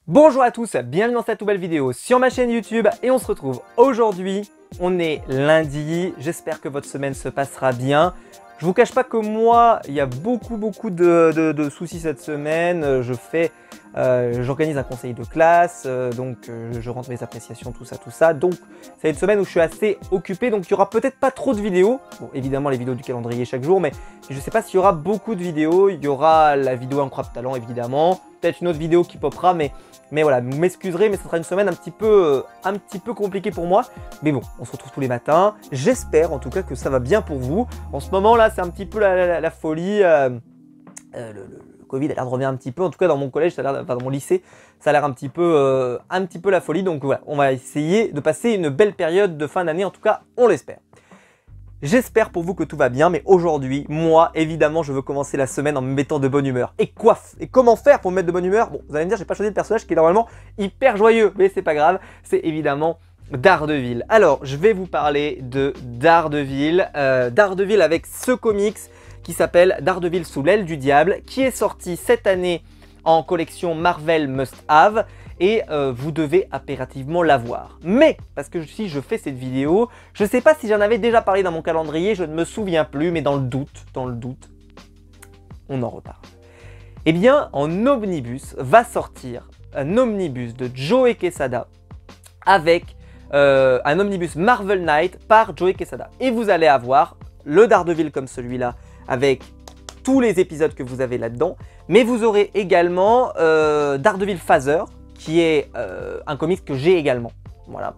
Bonjour à tous, bienvenue dans cette nouvelle vidéo sur ma chaîne YouTube et on se retrouve aujourd'hui. On est lundi, j'espère que votre semaine se passera bien. Je vous cache pas que moi, il y a beaucoup de soucis cette semaine. J'organise un conseil de classe, je rentre mes appréciations, tout ça. Donc c'est une semaine où je suis assez occupé, donc il n'y aura peut-être pas trop de vidéos. Bon, évidemment les vidéos du calendrier chaque jour, mais je ne sais pas s'il y aura beaucoup de vidéos. Il y aura la vidéo Incroyable Talent évidemment, peut-être une autre vidéo qui popera, mais voilà, vous m'excuserez, mais ce sera une semaine un petit peu compliquée pour moi. Mais bon, on se retrouve tous les matins. J'espère en tout cas que ça va bien pour vous. En ce moment là, c'est un petit peu la folie. Le Covid a l'air de revenir un petit peu. En tout cas, dans mon collège, dans mon lycée, ça a l'air un petit peu la folie. Donc voilà, on va essayer de passer une belle période de fin d'année. En tout cas, on l'espère. J'espère pour vous que tout va bien, mais aujourd'hui, moi, évidemment, je veux commencer la semaine en me mettant de bonne humeur. Et comment faire pour me mettre de bonne humeur? Bon, vous allez me dire, j'ai pas choisi le personnage qui est normalement hyper joyeux, mais c'est pas grave, c'est évidemment Daredevil. Alors, je vais vous parler de Daredevil. Daredevil avec ce comics qui s'appelle Daredevil sous l'aile du diable, qui est sorti cette année en collection Marvel Must Have. Et vous devez impérativement l'avoir. Mais, parce que si je fais cette vidéo, je ne sais pas si j'en avais déjà parlé dans mon calendrier, je ne me souviens plus, mais dans le doute, on en reparle. Eh bien, en omnibus va sortir un omnibus de Joe Quesada avec un omnibus Marvel Knight par Joe Quesada. Et vous allez avoir le Daredevil comme celui-là avec tous les épisodes que vous avez là-dedans, mais vous aurez également Daredevil Phaser, qui est un comics que j'ai également, voilà.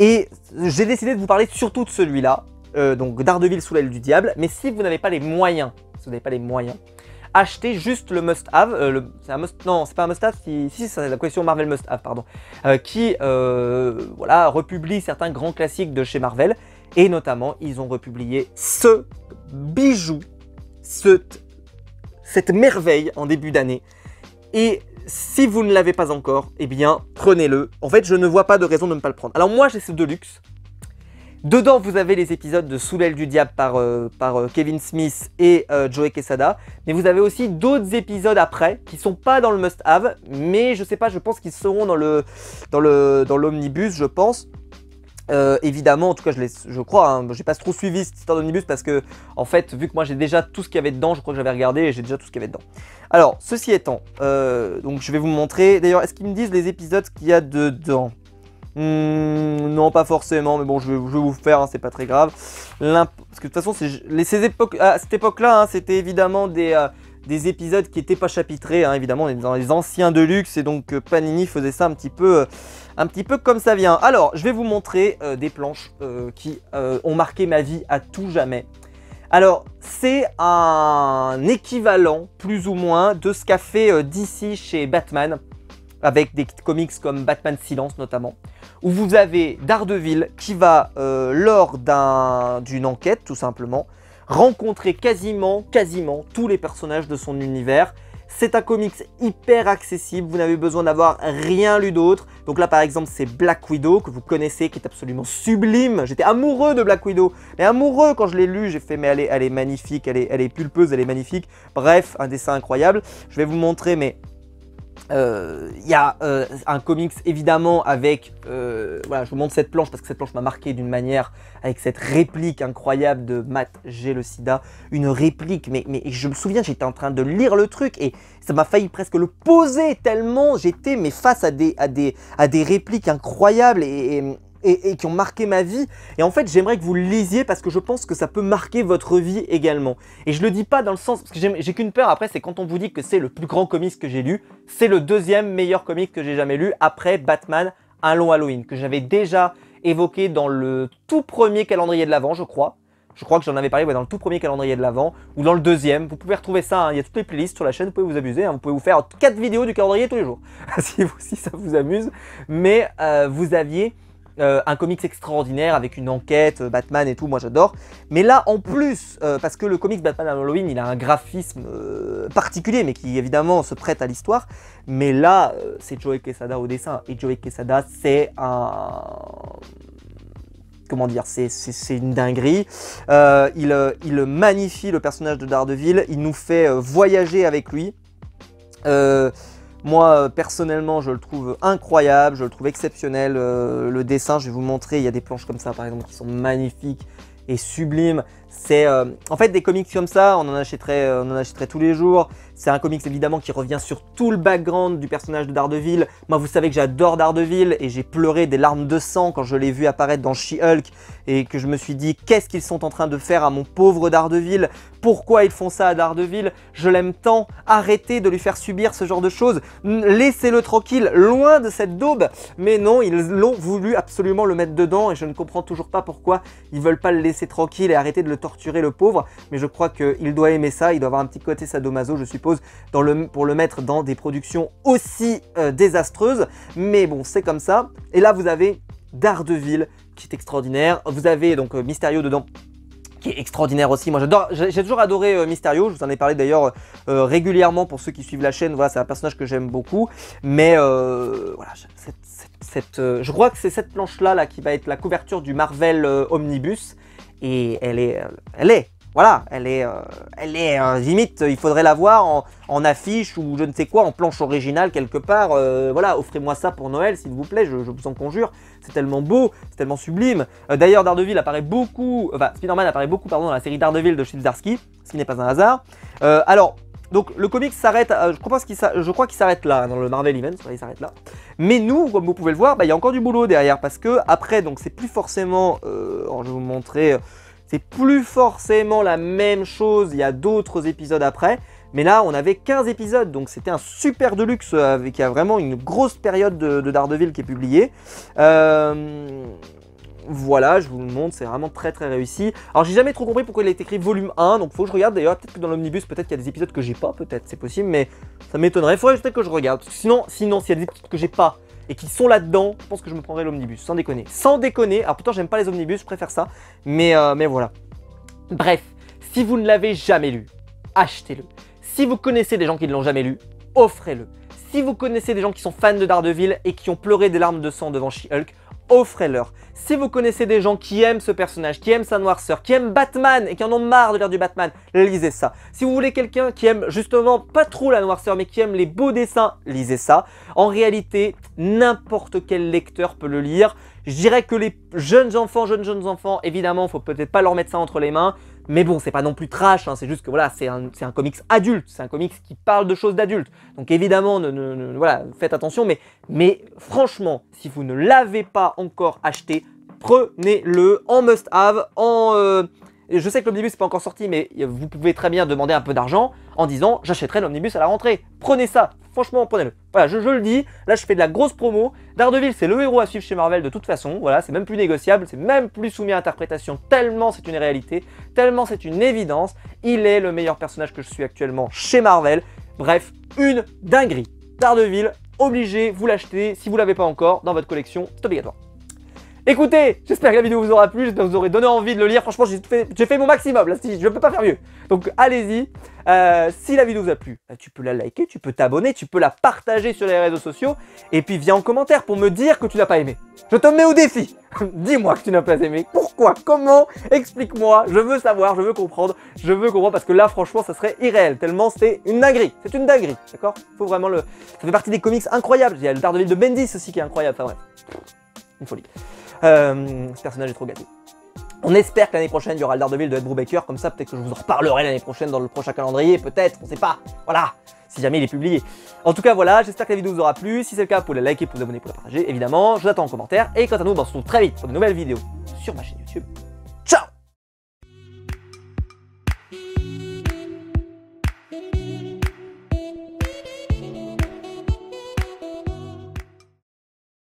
Et j'ai décidé de vous parler surtout de celui-là, donc Daredevil sous l'aile du diable, mais si vous n'avez pas les moyens, achetez juste le Must Have, non, c'est pas un Must Have, si c'est la collection Marvel Must Have, pardon, qui voilà, republie certains grands classiques de chez Marvel, et notamment, ils ont republié ce bijou, cette merveille en début d'année, et si vous ne l'avez pas encore, eh bien, prenez-le. En fait, je ne vois pas de raison de ne pas le prendre. Alors moi, j'ai ce Deluxe. Dedans, vous avez les épisodes de Sous l'aile du diable par Kevin Smith et Joe Quesada. Mais vous avez aussi d'autres épisodes après, qui ne sont pas dans le must-have. Mais je sais pas, je pense qu'ils seront dans l'omnibus, je pense. Évidemment, en tout cas je crois, hein, j'ai pas trop suivi cette histoire d'omnibus parce que en fait, vu que moi j'ai déjà tout ce qu'il y avait dedans, je crois que j'avais regardé et j'ai déjà tout ce qu'il y avait dedans. Alors, ceci étant, donc je vais vous montrer. D'ailleurs, est-ce qu'ils me disent les épisodes qu'il y a dedans? Non, pas forcément, mais bon, je vais vous faire, hein, c'est pas très grave. Parce que de toute façon, à cette époque-là, hein, c'était évidemment des épisodes qui n'étaient pas chapitrés, hein, évidemment, on est dans les anciens Deluxe et donc Panini faisait ça un petit peu comme ça vient. Alors, je vais vous montrer des planches qui ont marqué ma vie à tout jamais. Alors, c'est un équivalent, plus ou moins, de ce qu'a fait DC chez Batman, avec des comics comme Batman Silence notamment, où vous avez Daredevil qui va, lors d'une enquête tout simplement, rencontrer quasiment tous les personnages de son univers. C'est un comics hyper accessible, vous n'avez besoin d'avoir rien lu d'autre. Donc là par exemple c'est Black Widow que vous connaissez, qui est absolument sublime. J'étais amoureux de Black Widow, mais amoureux quand je l'ai lu, j'ai fait mais elle est magnifique, elle est pulpeuse, elle est magnifique. Bref, un dessin incroyable. Je vais vous montrer, mais il y a un comics évidemment avec, voilà, je vous montre cette planche parce que cette planche m'a marqué d'une manière, avec cette réplique incroyable de Matt, j'ai le sida, une réplique, mais je me souviens, j'étais en train de lire le truc et ça m'a failli presque le poser tellement j'étais face à des répliques incroyables et qui ont marqué ma vie. Et en fait, j'aimerais que vous le lisiez parce que je pense que ça peut marquer votre vie également. Et je le dis pas dans le sens, parce que j'ai qu'une peur après, c'est quand on vous dit que c'est le plus grand comics que j'ai lu, c'est le deuxième meilleur comic que j'ai jamais lu après Batman, Un long Halloween, que j'avais déjà évoqué dans le tout premier calendrier de l'Avent, je crois. Je crois que j'en avais parlé dans le tout premier calendrier de l'Avent ou dans le deuxième. Vous pouvez retrouver ça, hein. Il y a toutes les playlists sur la chaîne, vous pouvez vous amuser, hein. Vous pouvez vous faire 4 vidéos du calendrier tous les jours, si ça vous amuse. Mais vous aviez un comics extraordinaire avec une enquête, Batman et tout, moi j'adore. Mais là en plus, parce que le comics Batman Halloween, il a un graphisme particulier, mais qui évidemment se prête à l'histoire. Mais là, c'est Joe Quesada au dessin. Et Joe Quesada, c'est un... Comment dire, c'est une dinguerie. Il magnifie le personnage de Daredevil, il nous fait voyager avec lui. Moi, personnellement, je le trouve incroyable, je le trouve exceptionnel. Le dessin, je vais vous montrer, il y a des planches comme ça, par exemple, qui sont magnifiques et sublimes. C'est en fait des comics comme ça, on en achèterait tous les jours. C'est un comics évidemment qui revient sur tout le background du personnage de Daredevil. Moi, vous savez que j'adore Daredevil et j'ai pleuré des larmes de sang quand je l'ai vu apparaître dans She-Hulk et que je me suis dit qu'est-ce qu'ils sont en train de faire à mon pauvre Daredevil? Pourquoi ils font ça à Daredevil? Je l'aime tant, arrêtez de lui faire subir ce genre de choses. Laissez-le tranquille, loin de cette daube. Mais non, ils l'ont voulu absolument le mettre dedans et je ne comprends toujours pas pourquoi ils veulent pas le laisser tranquille et arrêter de le torturer le pauvre. Mais je crois qu'il doit aimer ça, il doit avoir un petit côté sadomaso, je suppose, pour le mettre dans des productions aussi désastreuses. Mais bon, c'est comme ça. Et là, vous avez Daredevil qui est extraordinaire. Vous avez donc Mysterio dedans, qui est extraordinaire aussi. Moi, j'ai toujours adoré Mysterio. Je vous en ai parlé d'ailleurs régulièrement pour ceux qui suivent la chaîne. Voilà, c'est un personnage que j'aime beaucoup. Mais voilà, je crois que c'est cette planche-là là, qui va être la couverture du Marvel Omnibus. Et elle est limite, il faudrait la voir en affiche ou je ne sais quoi, en planche originale quelque part. Voilà, offrez-moi ça pour Noël, s'il vous plaît, je vous en conjure. C'est tellement beau, c'est tellement sublime. D'ailleurs, Daredevil apparaît beaucoup, Spider-Man apparaît beaucoup, pardon, dans la série Daredevil de Chip Zdarsky, ce qui n'est pas un hasard. Alors, donc le comic s'arrête, je crois qu'il s'arrête là, dans le Marvel Event, il s'arrête là. Mais nous, comme vous pouvez le voir, il y a encore du boulot derrière, parce que après, donc c'est plus forcément, alors je vais vous montrer, c'est plus forcément la même chose, il y a d'autres épisodes après. Mais là, on avait 15 épisodes, donc c'était un super deluxe avec vraiment une grosse période de Daredevil qui est publiée. Voilà, je vous le montre, c'est vraiment très réussi. Alors j'ai jamais trop compris pourquoi il a été écrit volume 1, donc faut que je regarde d'ailleurs, peut-être que dans l'omnibus, peut-être qu'il y a des épisodes que j'ai pas, peut-être, c'est possible, mais ça m'étonnerait, il faudrait peut-être que je regarde. Parce que sinon, s'il y a des épisodes que j'ai pas et qui sont là-dedans, je pense que je me prendrai l'omnibus, sans déconner. Sans déconner, alors pourtant j'aime pas les omnibus, je préfère ça, mais voilà. Bref, si vous ne l'avez jamais lu, achetez-le. Si vous connaissez des gens qui ne l'ont jamais lu, offrez-le. Si vous connaissez des gens qui sont fans de Daredevil et qui ont pleuré des larmes de sang devant She-Hulk, offrez-leur. Si vous connaissez des gens qui aiment ce personnage, qui aiment sa noirceur, qui aiment Batman et qui en ont marre de lire du Batman, lisez ça. Si vous voulez quelqu'un qui aime justement pas trop la noirceur mais qui aime les beaux dessins, lisez ça. En réalité, n'importe quel lecteur peut le lire. Je dirais que les jeunes enfants, évidemment, faut peut-être pas leur mettre ça entre les mains. Mais bon, c'est pas non plus trash, hein, c'est juste que voilà, c'est un comics adulte, c'est un comics qui parle de choses d'adultes. Donc évidemment, voilà, faites attention, mais franchement, si vous ne l'avez pas encore acheté, prenez-le en must-have, je sais que l'omnibus n'est pas encore sorti, mais vous pouvez très bien demander un peu d'argent en disant j'achèterai l'omnibus à la rentrée. Prenez ça, franchement, prenez-le. Voilà, je le dis, là je fais de la grosse promo. Daredevil, c'est le héros à suivre chez Marvel de toute façon. Voilà, c'est même plus négociable, c'est même plus soumis à interprétation, tellement c'est une réalité, tellement c'est une évidence. Il est le meilleur personnage que je suis actuellement chez Marvel. Bref, une dinguerie. Daredevil, obligé, vous l'achetez. Si vous ne l'avez pas encore dans votre collection, c'est obligatoire. Écoutez, j'espère que la vidéo vous aura plu, j'espère que vous aurez donné envie de le lire. Franchement, j'ai fait mon maximum, là, je ne peux pas faire mieux. Donc allez-y. Si la vidéo vous a plu, tu peux la liker, tu peux t'abonner, tu peux la partager sur les réseaux sociaux. Et puis viens en commentaire pour me dire que tu n'as pas aimé. Je te mets au défi. Dis-moi que tu n'as pas aimé. Pourquoi? Comment? Explique-moi. Je veux savoir, je veux comprendre. Je veux comprendre parce que là, franchement, ça serait irréel. Tellement c'est une dinguerie. C'est une dinguerie. D'accord? Faut vraiment Ça fait partie des comics incroyables. Il y a le Daredevil de Bendis aussi qui est incroyable. Enfin bref. Une folie. Ce personnage est trop gâté. On espère que l'année prochaine, il y aura le Daredevil de Ed Brubaker. Comme ça, peut-être que je vous en reparlerai l'année prochaine dans le prochain calendrier. Peut-être, on sait pas. Voilà. Si jamais il est publié. En tout cas, voilà. J'espère que la vidéo vous aura plu. Si c'est le cas, vous pouvez la liker, vous abonner, pour la partager. Évidemment, je vous attends en commentaire. Et quant à nous, on se retrouve très vite pour de nouvelles vidéos sur ma chaîne YouTube.